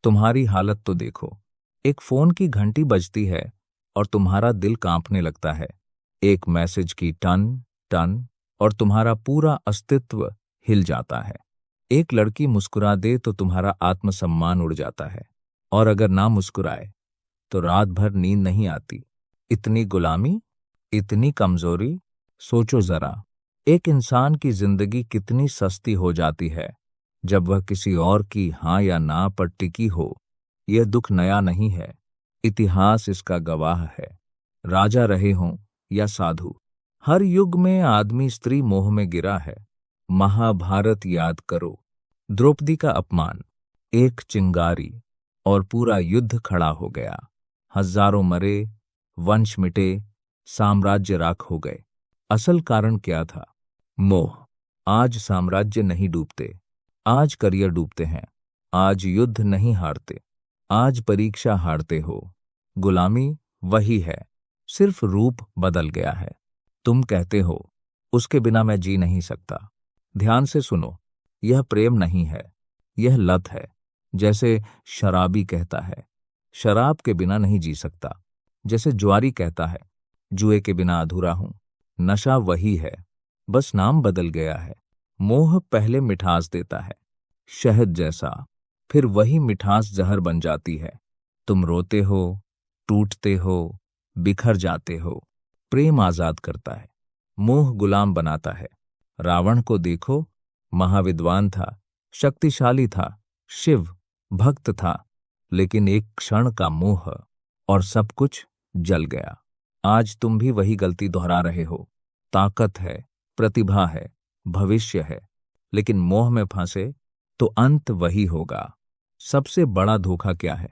तुम्हारी हालत तो देखो। एक फोन की घंटी बजती है और तुम्हारा दिल कांपने लगता है। एक मैसेज की टन टन और तुम्हारा पूरा अस्तित्व हिल जाता है। एक लड़की मुस्कुरा दे तो तुम्हारा आत्मसम्मान उड़ जाता है, और अगर ना मुस्कुराए तो रात भर नींद नहीं आती। इतनी गुलामी, इतनी कमजोरी। सोचो जरा, एक इंसान की जिंदगी कितनी सस्ती हो जाती है जब वह किसी और की हाँ या ना पर टिकी हो। यह दुख नया नहीं है, इतिहास इसका गवाह है। राजा रहे हों या साधु, हर युग में आदमी स्त्री मोह में गिरा है। महाभारत याद करो, द्रौपदी का अपमान, एक चिंगारी और पूरा युद्ध खड़ा हो गया। हजारों मरे, वंश मिटे, साम्राज्य राख हो गए। असल कारण क्या था? मोह। आज साम्राज्य नहीं डूबते, आज करियर डूबते हैं। आज युद्ध नहीं हारते, आज परीक्षा हारते हो। गुलामी वही है, सिर्फ रूप बदल गया है। तुम कहते हो उसके बिना मैं जी नहीं सकता। ध्यान से सुनो, यह प्रेम नहीं है, यह लत है। जैसे शराबी कहता है शराब के बिना नहीं जी सकता, जैसे जुआरी कहता है जुए के बिना अधूरा हूं। नशा वही है, बस नाम बदल गया है। मोह पहले मिठास देता है, शहद जैसा, फिर वही मिठास जहर बन जाती है। तुम रोते हो, टूटते हो, बिखर जाते हो। प्रेम आजाद करता है, मोह गुलाम बनाता है। रावण को देखो, महाविद्वान था, शक्तिशाली था, शिव भक्त था, लेकिन एक क्षण का मोह और सब कुछ जल गया। आज तुम भी वही गलती दोहरा रहे हो। ताकत है, प्रतिभा है, भविष्य है, लेकिन मोह में फंसे तो अंत वही होगा। सबसे बड़ा धोखा क्या है?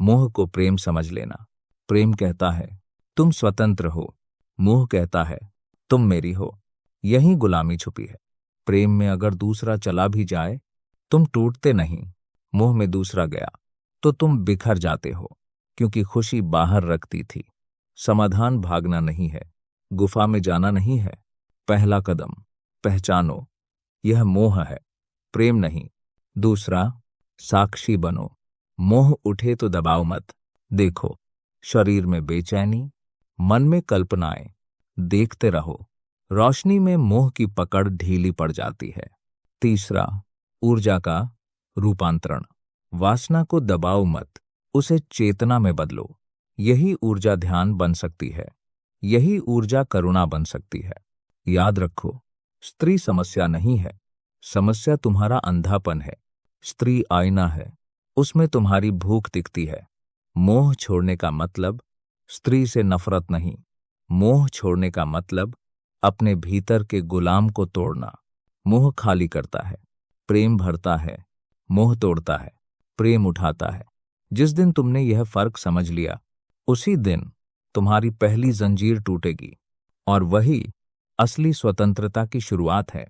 मोह को प्रेम समझ लेना। प्रेम कहता है तुम स्वतंत्र हो, मोह कहता है तुम मेरी हो। यही गुलामी छुपी है। प्रेम में अगर दूसरा चला भी जाए तुम टूटते नहीं, मोह में दूसरा गया तो तुम बिखर जाते हो, क्योंकि खुशी बाहर रखती थी। समाधान भागना नहीं है, गुफा में जाना नहीं है। पहला कदम पहचानो, यह मोह है, प्रेम नहीं। दूसरा, साक्षी बनो। मोह उठे तो दबाव मत। देखो, शरीर में बेचैनी, मन में कल्पनाएं, देखते रहो। रोशनी में मोह की पकड़ ढीली पड़ जाती है। तीसरा, ऊर्जा का रूपांतरण। वासना को दबाओ मत, उसे चेतना में बदलो। यही ऊर्जा ध्यान बन सकती है, यही ऊर्जा करुणा बन सकती है। याद रखो, स्त्री समस्या नहीं है, समस्या तुम्हारा अंधापन है। स्त्री आईना है, उसमें तुम्हारी भूख दिखती है। मोह छोड़ने का मतलब स्त्री से नफरत नहीं, मोह छोड़ने का मतलब अपने भीतर के गुलाम को तोड़ना। मोह खाली करता है, प्रेम भरता है। मोह तोड़ता है, प्रेम उठाता है। जिस दिन तुमने यह फर्क समझ लिया, उसी दिन तुम्हारी पहली जंजीर टूटेगी, और वही असली स्वतंत्रता की शुरुआत है।